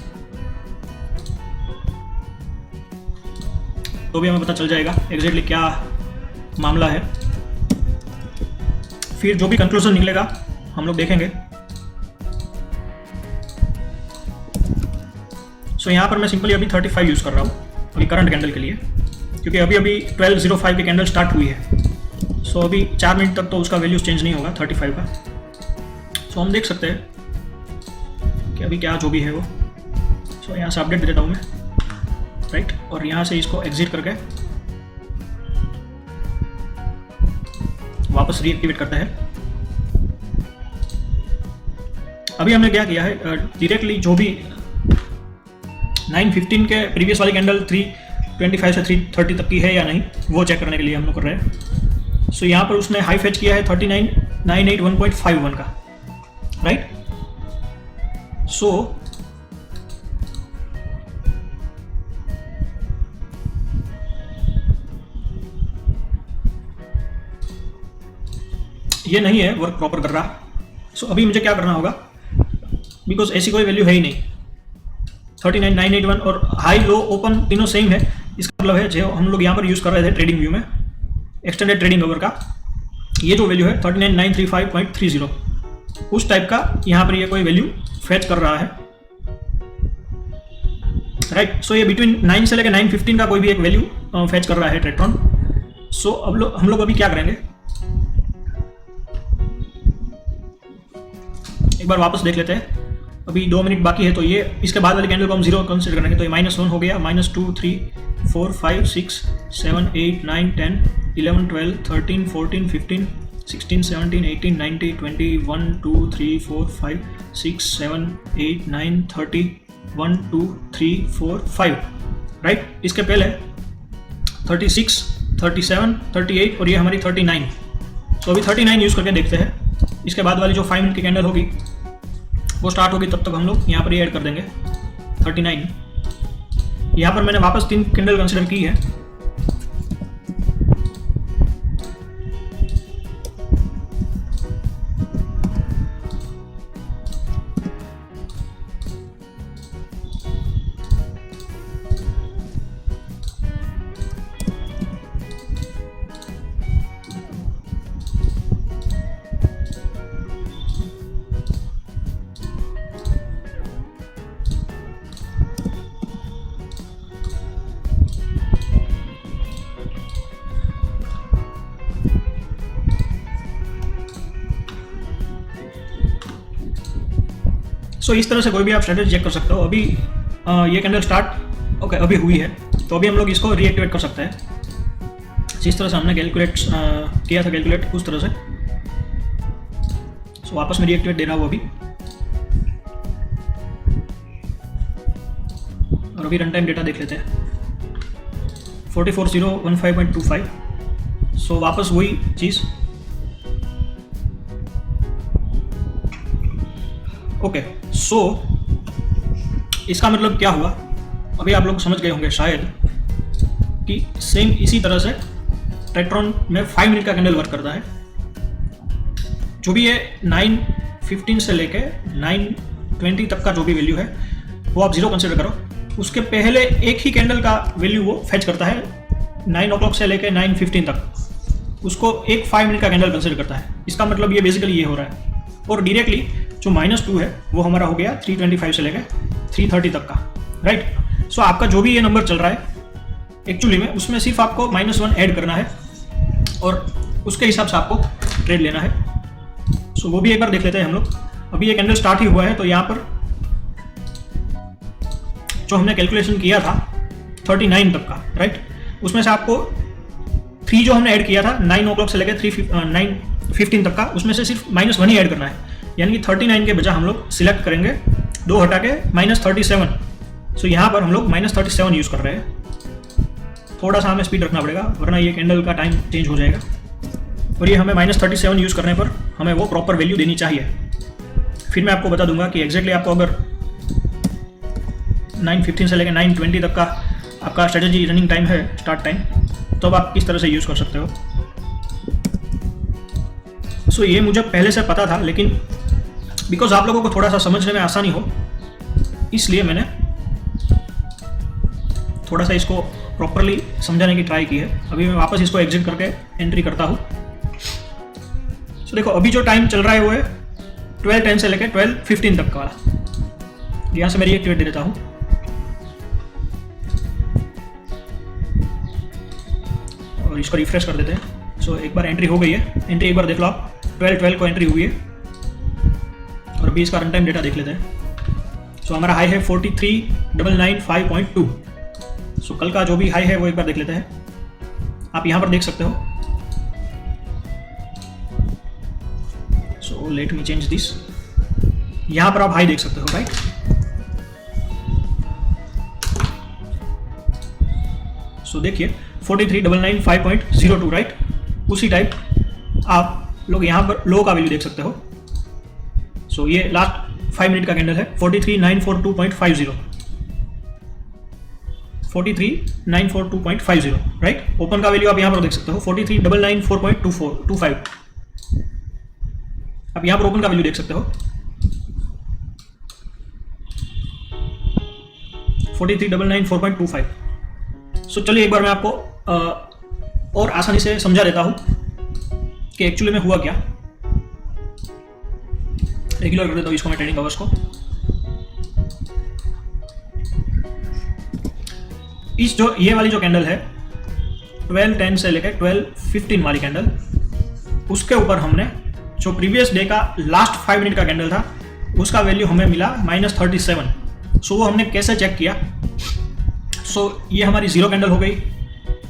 तो भी हमें पता चल जाएगा एग्जैक्टली क्या मामला है। फिर जो भी कंक्लूजन निकलेगा हम लोग देखेंगे। सो यहाँ पर मैं सिंपली अभी 35 यूज़ कर रहा हूँ अभी करंट कैंडल के लिए, क्योंकि अभी 12:05 की कैंडल स्टार्ट हुई है। सो अभी 4 मिनट तक तो उसका वैल्यूज चेंज नहीं होगा 35 का। सो हम देख सकते हैं कि अभी क्या जो भी है वो। सो यहाँ से अपडेट दे देता हूँ मैं, राइट। और यहाँ से इसको एग्जिट करके वापस रीएक्टिवेट करते हैं। अभी हमने क्या किया है, डायरेक्टली जो भी 9:15 के प्रीवियस वाली कैंडल 325 से 330 तक की है या नहीं वो चेक करने के लिए हम लोग कर रहे हैं। सो यहाँ पर उसने हाई फेच किया है 39981.51 का, राइट। सो ये नहीं है वर्क प्रॉपर कर रहा। सो अभी मुझे क्या करना होगा, बिकॉज ऐसी कोई वैल्यू है ही नहीं। 39981 और हाई लो ओपन तीनों सेम है। इसका मतलब है जो हम लोग यहाँ पर यूज़ कर रहे थे ट्रेडिंग व्यू में एक्सटेंडेड ट्रेडिंग आवर का, ये जो वैल्यू है 39935.30 उस टाइप का यहाँ पर ये कोई वैल्यू फेच कर रहा है, राइट। सो ये बिटवीन 9 से लेकर 9:15 का कोई भी एक वैल्यू फेच कर रहा है ट्रेट्रॉन। सो अब हम लोग अभी क्या करेंगे, एक बार वापस देख लेते हैं। अभी 2 मिनट बाकी है, तो ये इसके बाद वाली कैंडल को हम 0 कंसिडर करेंगे, तो ये -1 हो गया, -2 3 4 5 6 7 8 9 10 11 12 13 14 15 16 17 18 19 20 1 2 3 4 5 6 7 8 9 30 1 2 3 4 5, राइट। इसके पहले 36 37 38 और ये हमारी 39। तो अभी 39 यूज़ करके देखते हैं। इसके बाद वाली जो 5 मिनट की कैंडल होगी वो स्टार्ट होगी, तब तक हम लोग यहाँ पर ये ऐड कर देंगे 39। यहाँ पर मैंने वापस 3 कैंडल कंसिडर की है। सो इस तरह से कोई भी आप स्ट्रेटजी चेक कर सकते हो। अभी ये कैंडल स्टार्ट ओके अभी हुई है, तो अभी हम लोग इसको रीएक्टिवेट कर सकते हैं जिस तरह से हमने कैलकुलेट किया था, कैलकुलेट उस तरह से। सो वापस में रीएक्टिवेट दे रहा हूँ अभी, और अभी रन टाइम डेटा देख लेते हैं 44,015.25। सो वापस वही चीज़। ओके, सो इसका मतलब क्या हुआ, अभी आप लोग समझ गए होंगे शायद कि सेम इसी तरह से ट्रेट्रॉन में 5 मिनट का कैंडल वर्क करता है। जो भी ये 9:15 से लेके 9:20 तक का जो भी वैल्यू है वो आप 0 कंसिडर करो। उसके पहले एक ही कैंडल का वैल्यू वो फेच करता है 9 o'clock से लेके 9:15 तक, उसको एक 5 मिनट का कैंडल कंसिडर करता है। इसका मतलब ये बेसिकली ये हो रहा है। और डायरेक्टली जो -2 है वो हमारा हो गया 325 से लेकर 330 तक का, राइट। सो आपका जो भी ये नंबर चल रहा है एक्चुअली में उसमें सिर्फ आपको -1 ऐड करना है और उसके हिसाब से आपको ट्रेड लेना है। सो वो भी एक बार देख लेते हैं हम लोग। अभी ये कैंडल स्टार्ट ही हुआ है, तो यहाँ पर जो हमने कैलकुलेशन किया था 39 तक का, राइट, उसमें से आपको 3 जो हमने ऐड किया था 9 o'clock से लेकर 9:15 तक का, उसमें से सिर्फ -1 ही ऐड करना है। यानी कि 39 के बजाय हम लोग सिलेक्ट करेंगे 2 हटा के -37। सो यहाँ पर हम लोग -37 यूज़ कर रहे हैं। थोड़ा सा हमें स्पीड रखना पड़ेगा वरना ये कैंडल का टाइम चेंज हो जाएगा। और ये हमें -37 यूज़ करने पर हमें वो प्रॉपर वैल्यू देनी चाहिए। फिर मैं आपको बता दूंगा कि एग्जैक्टली आपको अगर 9:15 से लेकर 9:20 तक का आपका स्ट्रेटजी रनिंग टाइम है, स्टार्ट टाइम, तो अब आप किस तरह से यूज़ कर सकते हो। सो ये मुझे पहले से पता था, लेकिन बिकॉज आप लोगों को थोड़ा सा समझने में आसानी हो इसलिए मैंने थोड़ा सा इसको प्रॉपरली समझाने की ट्राई की है। अभी मैं वापस इसको एग्जिट करके एंट्री करता हूँ। सो देखो अभी जो टाइम चल रहा है वो है 12:10 से लेकर 12:15 तक का वाला। यहाँ से मैं रीएक्टिवेट दे देता हूँ और इसको रिफ्रेश कर देते हैं। सो एक बार एंट्री हो गई है। एंट्री एक बार देख लो आप, 12:12 को एंट्री हुई है। और अभी इसका रन टाइम डेटा देख लेते हैं। सो हमारा हाई है 43,995.2। सो कल का जो भी हाई है वो एक बार देख लेते हैं। आप यहाँ पर देख सकते हो। So let me change this. यहाँ पर आप हाई देख सकते हो, राइट। सो देखिए 43,995.02, राइट। उसी टाइप आप लोग यहाँ पर लो का वैल्यू देख सकते हो। सो ये लास्ट 5 मिनट का कैंडल है 43,942.50, 43,942.50, राइट। ओपन का वैल्यू आप यहाँ पर देख सकते हो 43,994.25। आप यहाँ पर ओपन का वैल्यू देख सकते हो 43,994.25। सो चलिए एक बार मैं आपको और आसानी से समझा देता हूँ कि एक्चुअली में हुआ क्या। रेगुलर कर देता हूँ इसको मैं ट्रेडिंग आवर्स को। इस जो ये वाली जो कैंडल है 12:10 से लेकर 12:15 वाली कैंडल, उसके ऊपर हमने जो प्रीवियस डे का लास्ट 5 मिनट का कैंडल था उसका वैल्यू हमें मिला -37। सो वो हमने कैसे चेक किया। सो ये हमारी 0 कैंडल हो गई,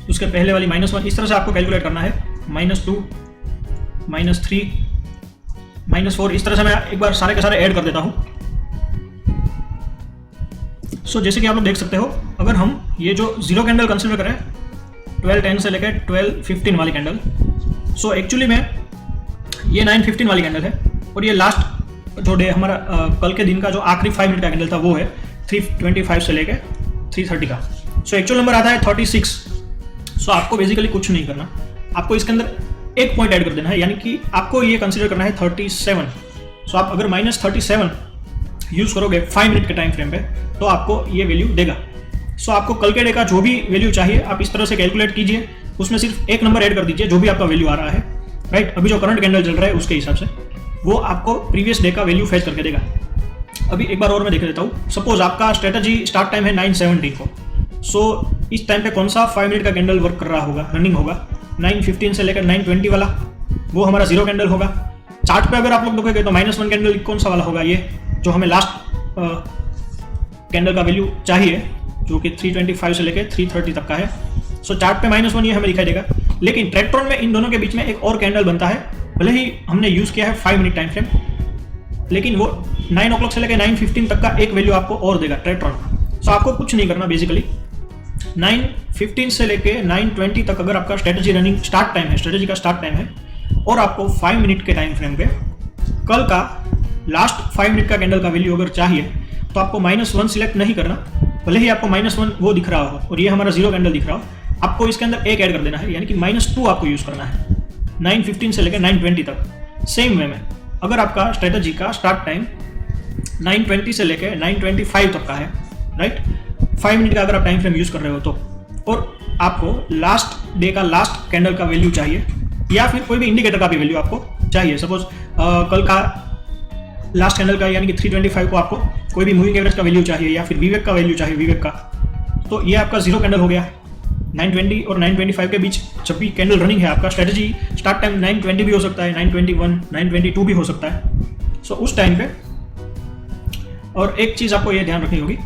उसके पहले वाली -1। इस तरह से आपको कैलकुलेट करना है। -2, -3, -4, इस तरह से मैं एक बार सारे के सारे ऐड कर देता हूँ। सो जैसे कि आप लोग देख सकते हो, अगर हम ये जो 0 कैंडल कंसिडर करें 12:10 से लेकर 12:15 वाली कैंडल, सो एक्चुअली में ये 9:15 वाली कैंडल है और ये लास्ट जो डे हमारा कल के दिन का जो आखिरी 5 मिनट का कैंडल था वो है 3:25 से लेके 3:30 का। सो एक्चुअल नंबर आता है 36। सो आपको बेसिकली कुछ नहीं करना, आपको इसके अंदर एक पॉइंट ऐड कर देना है, यानी कि आपको ये कंसीडर करना है 37। सो आप अगर -37 यूज़ करोगे 5 मिनट के टाइम फ्रेम पे तो आपको ये वैल्यू देगा। सो आपको कल के डे का जो भी वैल्यू चाहिए आप इस तरह से कैलकुलेट कीजिए, उसमें सिर्फ एक नंबर ऐड कर दीजिए जो भी आपका वैल्यू आ रहा है, राइट। अभी जो करंट कैंडल चल रहा है उसके हिसाब से वो आपको प्रीवियस डे का वैल्यू फेच करके देगा। अभी एक बार और मैं देख लेता हूँ। सपोज आपका स्ट्रेटजी स्टार्ट टाइम है 9:17 को। सो इस टाइम पे कौन सा 5 मिनट का कैंडल वर्क कर रहा होगा, रनिंग होगा? 9:15 से लेकर 9:20 वाला, वो हमारा जीरो कैंडल होगा। चार्ट पे अगर आप लोग देखोगे तो -1 कैंडल कौन सा वाला होगा, ये जो हमें लास्ट कैंडल का वैल्यू चाहिए जो कि 3:25 से लेकर 3:30 तक का है। सो चार्ट पे -1 ये हमें दिखाई देगा, लेकिन ट्रेक्ट्रॉन में इन दोनों के बीच में एक और कैंडल बनता है। भले ही हमने यूज़ किया है 5 मिनट टाइम फ्रेम, लेकिन वो 9 o'clock से लेकर 9:15 तक का एक वैल्यू आपको और देगा ट्रेक्ट्रॉन। सो आपको कुछ नहीं करना, बेसिकली 9:15 से लेके 9:20 तक अगर आपका स्ट्रेटजी रनिंग स्टार्ट टाइम है, स्ट्रेटजी का स्टार्ट टाइम है, और आपको 5 मिनट के टाइम फ्रेम पे कल का लास्ट 5 मिनट का कैंडल का वैल्यू अगर चाहिए तो आपको -1 सिलेक्ट नहीं करना। भले ही आपको -1 वो दिख रहा हो और ये हमारा जीरो कैंडल दिख रहा हो, आपको इसके अंदर एक ऐड कर देना है, यानी कि -2 आपको यूज़ करना है 9:15 से लेकर 9:20 तक। सेम वे में अगर आपका स्ट्रेटजी का स्टार्ट टाइम 9:20 से लेकर 9:25 तक का है, राइट, 5 मिनट का अगर आप टाइम फ्रेम यूज़ कर रहे हो तो, और आपको लास्ट डे का लास्ट कैंडल का वैल्यू चाहिए या फिर कोई भी इंडिकेटर का भी वैल्यू आपको चाहिए। सपोज कल का लास्ट कैंडल का यानी कि 3:25 को आपको कोई भी मूविंग एवरेज का वैल्यू चाहिए या फिर वीवेक का वैल्यू चाहिए, वीवेक का, तो ये आपका जीरो कैंडल हो गया। 9:20 और 9:25 के बीच जब भी कैंडल रनिंग है, आपका स्ट्रेटजी स्टार्ट टाइम 9:20 भी हो सकता है, 9:21, 9:22 भी हो सकता है। सो उस टाइम पे और एक चीज़ आपको ये ध्यान रखनी होगी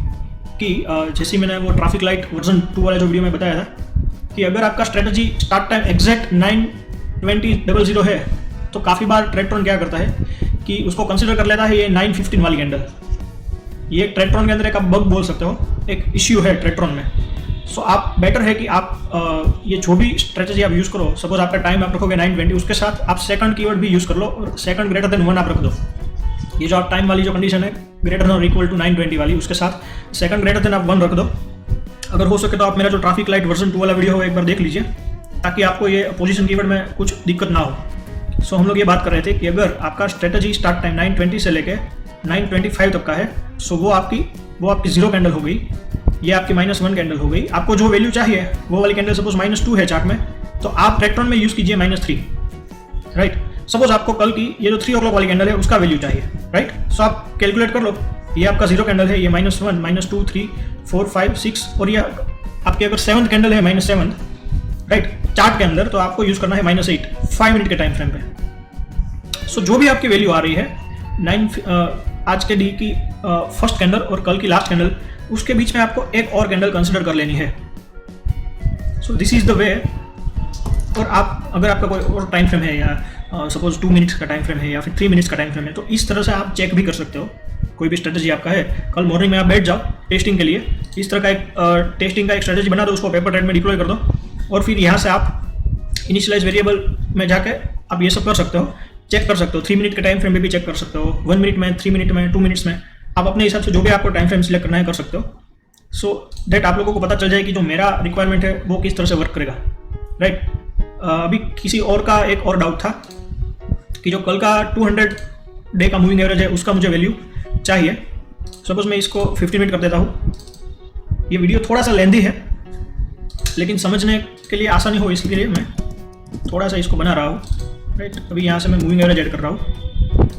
कि जैसे मैंने वो ट्रैफिक लाइट वर्जन 2 वाला जो वीडियो में बताया था कि अगर आपका स्ट्रेटजी स्टार्ट टाइम एग्जैक्ट 9:20 है तो काफ़ी बार ट्रेक्ट्रॉन क्या करता है कि उसको कंसिडर कर लेता है ये 9:15 वाली कैंडल। ये ट्रेक्ट्रॉन के अंदर एक आप बग बोल सकते हो, एक इश्यू है ट्रेक्ट्रॉन में। सो आप बेटर है कि आप ये जो भी स्ट्रेटजी आप यूज़ करो, सपोज आपका टाइम आप रखोगे 9:20, उसके साथ आप सेकंड कीवर्ड भी यूज़ कर लो और सेकंड ग्रेटर देन 1 आप रख दो। ये जो आप टाइम वाली जो कंडीशन है ग्रेटर देन और इक्वल टू 9:20 वाली, उसके साथ सेकंड ग्रेटर देन आप 1 रख दो। अगर हो सके तो आप मेरा जो ट्रैफिक लाइट वर्जन 2 वाला वीडियो हो एक बार देख लीजिए, ताकि आपको ये पोजीशन कीवर्ड में कुछ दिक्कत ना हो। सो हम लोग ये बात कर रहे थे कि अगर आपका स्ट्रेटजी स्टार्ट टाइम 9:20 से लेके 9:25 तक का है, सो वो आपकी जीरो कैंडल हो गई, ये आपकी -1 कैंडल हो गई। आपको जो वैल्यू चाहिए वो वाली कैंडल सपोज -2 है चार्ट में, तो आप ट्रेक्ट्रॉन में यूज़ कीजिए -3, राइट। सपोज आपको कल की ये जो 3 o'clock वाली कैंडल है उसका वैल्यू चाहिए, राइट। सो आप कैलकुलेट कर लो, ये आपका जीरो कैंडल है, ये -1, -2, 3, 4, 5, 6 और ये आपकी अगर 7th कैंडल है -7, राइट, चार्ट के अंदर, तो आपको यूज़ करना है -8 5 मिनट के टाइम फ्रेम पे। सो जो भी आपकी वैल्यू आ रही है आज के डी की फर्स्ट कैंडल और कल की लास्ट कैंडल, उसके बीच में आपको एक और कैंडल कंसिडर कर लेनी है। So this is the way. और आप अगर आपका कोई और टाइम फ्रेम है या सपोज 2 मिनट्स का टाइम फ्रेम है या फिर 3 मिनट्स का टाइम फ्रेम है, तो इस तरह से आप चेक भी कर सकते हो। कोई भी स्ट्रेटजी आपका है, कल मॉर्निंग में आप बैठ जाओ टेस्टिंग के लिए, इस तरह का एक टेस्टिंग का एक स्ट्रेटजी बना दो, उसको पेपर ट्रेड में डिप्लॉय कर दो और फिर यहाँ से आप इनिशियलाइज वेरिएबल में जाके आप ये सब कर सकते हो, चेक कर सकते हो। 3 मिनट के टाइम फ्रेम में भी चेक कर सकते हो, 1 मिनट में, 3 मिनट में, 2 मिनट्स में, आप अपने हिसाब से जो भी आपको टाइम फ्रेम सिलेक्ट करना है कर सकते हो। सो दैट आप लोगों को पता चल जाए कि जो मेरा रिक्वायरमेंट है वो किस तरह से वर्क करेगा, राइट। अभी किसी और का एक और डाउट था कि जो कल का 200 डे का मूविंग एवरेज है उसका मुझे वैल्यू चाहिए। सपोज मैं इसको 15 मिनट कर देता हूँ। ये वीडियो थोड़ा सा लेंदी है, लेकिन समझने के लिए आसानी हो इसलिए मैं थोड़ा सा इसको बना रहा हूँ, राइट। अभी यहाँ से मैं मूविंग एवरेज ऐड कर रहा हूँ,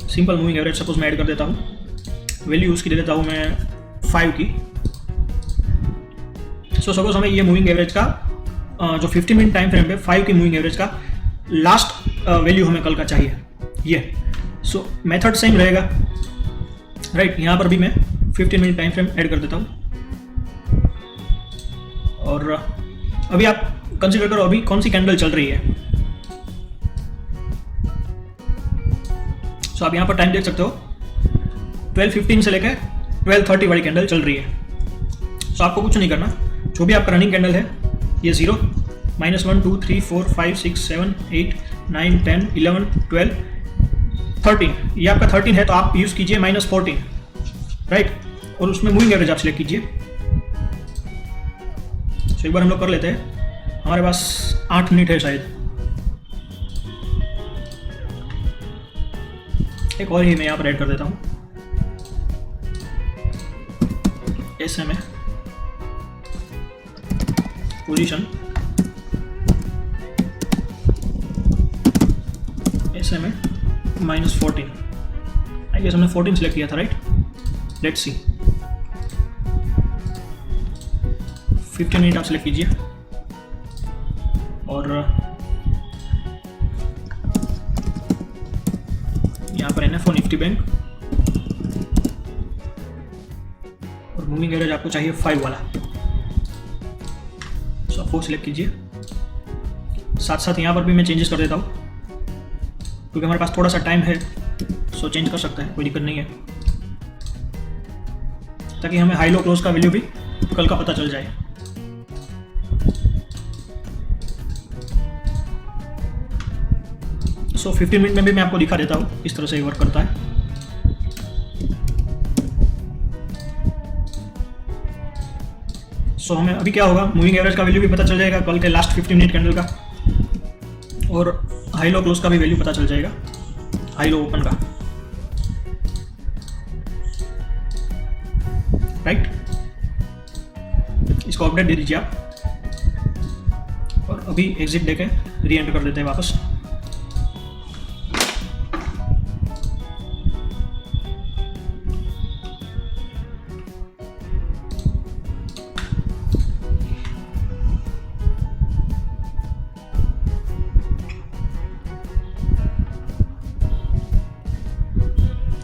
सिंपल मूविंग एवरेज सपोज मैं ऐड कर देता हूँ। वैल्यू उसकी दे देता हूँ मैं 5 की। सो सपोज हमें ये मूविंग एवरेज का जो 15 मिनट टाइम फ्रेम पे 5 की मूविंग एवरेज का लास्ट वैल्यू हमें कल का चाहिए ये। सो मेथड सेम रहेगा, राइट। यहाँ पर भी मैं 15 मिनट टाइम फ्रेम ऐड कर देता हूँ और अभी आप कंसिडर करो अभी कौन सी कैंडल चल रही है। सो आप यहाँ पर टाइम देख सकते हो, 12:15 से लेकर 12:30 वाली कैंडल चल रही है। सो आपको कुछ नहीं करना, जो भी आपका रनिंग कैंडल है ये 0, -1, 2, 3, 4, 5, 6, 7, 8, 9, 10, 11, 12 13, ये आपका 13 है तो आप यूज़ कीजिए -14, राइट, और उसमें मूविंग एवरेज आप सिलेक्ट कीजिए। तो एक बार हम लोग कर लेते हैं, हमारे पास 8 मिनट है शायद, एक और ही मैं यहाँ पर ऐड कर देता हूँ, SMA position, SMA -14, I guess हमने 14 सिलेक्ट किया था, राइट। लेट्स सी, 15 मिनट आप सिलेक्ट कीजिए और यहाँ पर NFO निफ्टी बैंक और मूविंग एवरेज आपको चाहिए 5 वाला, सो आप वो सिलेक्ट कीजिए। साथ साथ यहाँ पर भी मैं चेंजेस कर देता हूँ क्योंकि हमारे पास थोड़ा सा टाइम है, सो चेंज कर सकते हैं, कोई दिक्कत नहीं है, ताकि हमें हाई लो क्लोज का वैल्यू भी कल का पता चल जाए। सो 15 मिनट में भी मैं आपको दिखा देता हूँ किस तरह से ये वर्क करता है। सो हमें अभी क्या होगा, मूविंग एवरेज का वैल्यू भी पता चल जाएगा कल के लास्ट 15 मिनट कैंडल का, और हाई लो क्लोज का भी वैल्यू पता चल जाएगा, हाई लो ओपन का, राइट। इसको अपडेट दे दीजिए आप, और अभी एग्जिट देके री एंटर कर देते हैं वापस।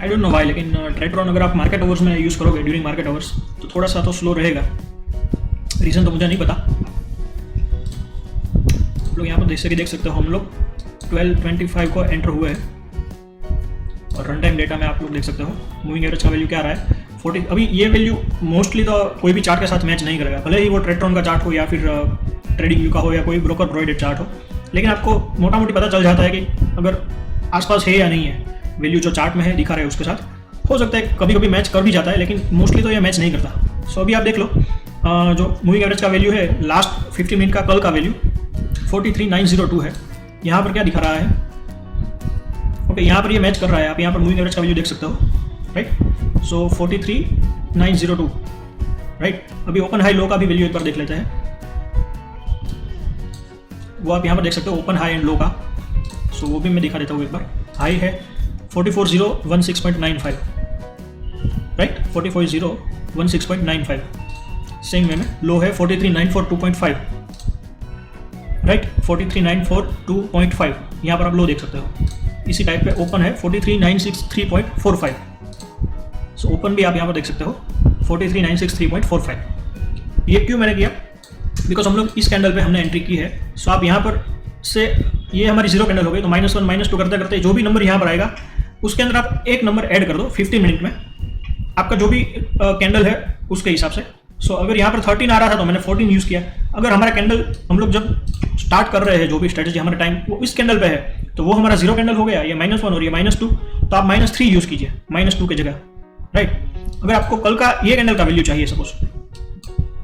आई डोंट नो वाई, लेकिन ट्रेट्रॉन अगर आप मार्केट आवर्स में यूज़ करोगे ड्यूरिंग मार्केट आवर्स तो थोड़ा सा तो स्लो रहेगा, रीज़न तो मुझे नहीं पता। आप लोग यहाँ पर जैसे कि देख सकते हो हम लोग 12:25 को एंटर हुए हैं, और रन टाइम डेटा में आप लोग देख सकते हो मूविंग एवरेज का वैल्यू क्या आ रहा है 40। अभी ये वैल्यू मोस्टली तो कोई भी चार्ट के साथ मैच नहीं करेगा, भले ही वो ट्रेट्रॉन का चार्ट हो या फिर ट्रेडिंग व्यू का हो या कोई ब्रोकर प्रोवाइडेड चार्ट हो, लेकिन आपको मोटा मोटी पता चल जाता है कि अगर आसपास है या नहीं है वैल्यू जो चार्ट में है दिखा रहे हैं उसके साथ। हो सकता है कभी कभी मैच कर भी जाता है, लेकिन मोस्टली तो ये मैच नहीं करता। सो अभी आप देख लो जो मूविंग एवरेज का वैल्यू है लास्ट 15 मिनट का कल का वैल्यू 43,902 है। यहाँ पर क्या दिखा रहा है, ओके यहाँ पर ये मैच कर रहा है, आप यहाँ पर मूविंग एवरेज का वैल्यू देख सकते हो, राइट। सो 43,902, राइट। अभी ओपन हाई लो का भी वैल्यू एक बार देख लेते हैं, वो आप यहाँ पर देख सकते हो ओपन हाई एंड लो का। सो वो भी मैं दिखा देता हूँ एक बार। हाई है 44,016.95, राइट, 44,016.95। सेम वे में लो है 43,942.5, राइट, 43,942.5। यहाँ पर आप लो देख सकते हो। इसी टाइप पे ओपन है 43,963.45। सो ओपन भी आप यहाँ पर देख सकते हो 43,963.45। ये क्यों मैंने किया, बिकॉज हम लोग इस कैंडल पे हमने एंट्री की है। सो आप यहाँ पर से, ये हमारी जीरो कैंडल हो गई, तो -1 -2 करते करते जो भी नंबर यहाँ पर आएगा उसके अंदर आप एक नंबर ऐड कर दो 15 मिनट में, आपका जो भी कैंडल है उसके हिसाब से। सो अगर यहाँ पर 13 आ रहा था तो मैंने 14 यूज़ किया। अगर हमारा कैंडल हम लोग जब स्टार्ट कर रहे हैं जो भी स्ट्रेटेजी हमारा टाइम वो इस कैंडल पे है तो वो हमारा जीरो कैंडल हो गया, ये -1 और ये -2, तो आप -3 यूज़ कीजिए -2 की जगह, राइट। अगर आपको कल का ये कैंडल का वैल्यू चाहिए सपोज,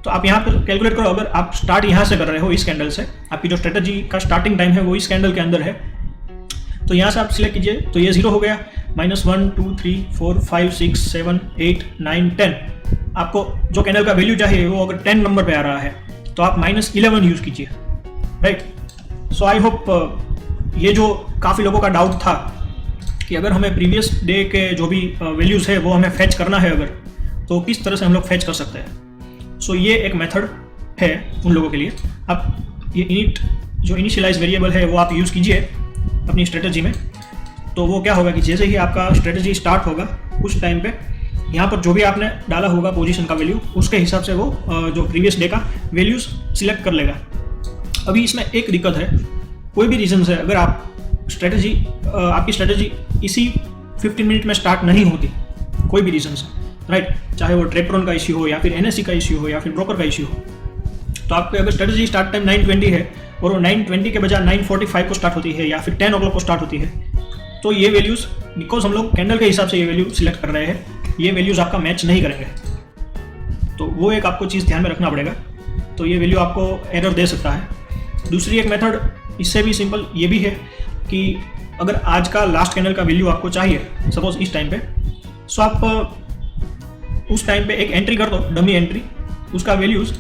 तो आप यहाँ पर कैलकुलेट करो। अगर आप स्टार्ट यहाँ से कर रहे हो इस कैंडल से, आपकी जो स्ट्रेटजी का स्टार्टिंग टाइम है वो इस कैंडल के अंदर है, तो यहाँ से आप सिलेक्ट कीजिए, तो ये 0 हो गया। -1 2 3 4 5 6 7 8 9 10, आपको जो कैंडल का वैल्यू चाहिए वो अगर 10 नंबर पे आ रहा है तो आप -11 यूज़ कीजिए, राइट। सो आई होप ये जो काफ़ी लोगों का डाउट था कि अगर हमें प्रीवियस डे के जो भी वैल्यूज़ है वो हमें फैच करना है अगर, तो किस तरह से हम लोग फैच कर सकते हैं। सो ये एक मेथड है उन लोगों के लिए। आप ये इनिट जो इनिशियलाइज वेरिएबल है वो आप यूज़ कीजिए अपनी स्ट्रेटजी में। तो वो क्या होगा कि जैसे ही आपका स्ट्रेटजी स्टार्ट होगा उस टाइम पे यहाँ पर जो भी आपने डाला होगा पोजीशन का वैल्यू, उसके हिसाब से वो जो प्रीवियस डे का वैल्यूज़ सिलेक्ट कर लेगा। अभी इसमें एक दिक्कत है, कोई भी रीज़न से अगर आप स्ट्रेटजी आपकी स्ट्रेटजी इसी 15 मिनट में स्टार्ट नहीं होती, कोई भी रीज़न से, राइट, चाहे वो ट्रेट्रॉन का इश्यू हो या फिर NSE का इश्यू हो या फिर ब्रोकर का इश्यू हो, तो आपके अगर स्ट्रेटजी स्टार्ट टाइम 9:20 है और वो 9:20 के बजाय 9:45 को स्टार्ट होती है या फिर 10 o'clock को स्टार्ट होती है, तो ये वैल्यूज़ बिकॉज हम लोग कैंडल के हिसाब से ये वैल्यू सिलेक्ट कर रहे हैं, ये वैल्यूज़ आपका मैच नहीं करेंगे, तो वो एक आपको चीज़ ध्यान में रखना पड़ेगा। तो ये वैल्यू आपको एरर दे सकता है। दूसरी एक मेथड इससे भी सिंपल ये भी है कि अगर आज का लास्ट कैंडल का वैल्यू आपको चाहिए, सपोज इस टाइम पे, सो आप उस टाइम पे एक एंट्री कर दो, डमी एंट्री, उसका वैल्यूज़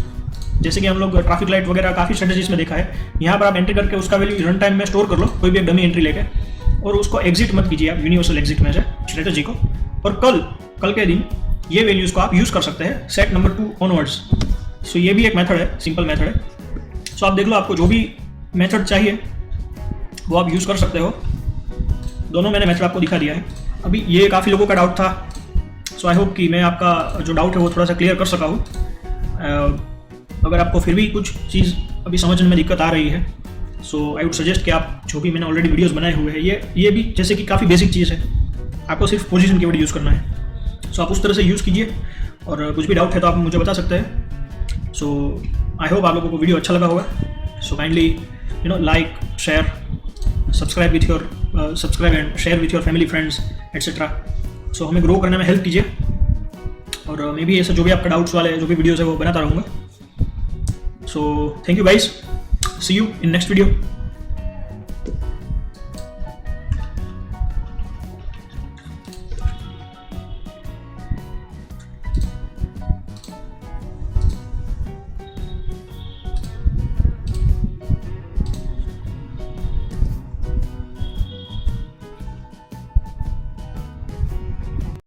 जैसे कि हम लोग ट्रैफिक लाइट वगैरह काफ़ी स्ट्रेटजीज में देखा है, यहाँ पर आप एंट्री करके उसका वैल्यू रन टाइम में स्टोर कर लो, कोई भी एक डमी एंट्री लेके, और उसको एग्जिट मत कीजिए आप यूनिवर्सल एग्जिट में से स्ट्रेटजी को, और कल के दिन ये वैल्यूज़ को आप यूज़ कर सकते हैं सेट नंबर 2 ऑनवर्ड्स। सो ये भी एक मेथड है, सिंपल मेथड है। सो आप देख लो, आपको जो भी मेथड चाहिए वो आप यूज़ कर सकते हो। दोनों मैंने मेथड आपको दिखा दिया है। अभी ये काफ़ी लोगों का डाउट था, सो आई होप कि मैं आपका जो डाउट है वो थोड़ा सा क्लियर कर सका हूँ। अगर आपको फिर भी कुछ चीज़ अभी समझने में दिक्कत आ रही है, सो आई वुड सजेस्ट कि आप जो भी मैंने ऑलरेडी वीडियोस बनाए हुए हैं, ये भी जैसे कि काफ़ी बेसिक चीज़ है, आपको सिर्फ पोजीशन कीवर्ड यूज़ करना है। सो आप उस तरह से यूज़ कीजिए, और कुछ भी डाउट है तो आप मुझे बता सकते हैं। सो आई होप आप लोगों को वीडियो अच्छा लगा होगा। So kindly like, share, subscribe and share with your family, friends et cetera. So हमें ग्रो करने में हेल्प कीजिए, और मैं भी ऐसे जो भी आपका डाउट्स वाले जो भी वीडियोज़ है वो बनाता रहूँगा। So thank you guys, see you in next video.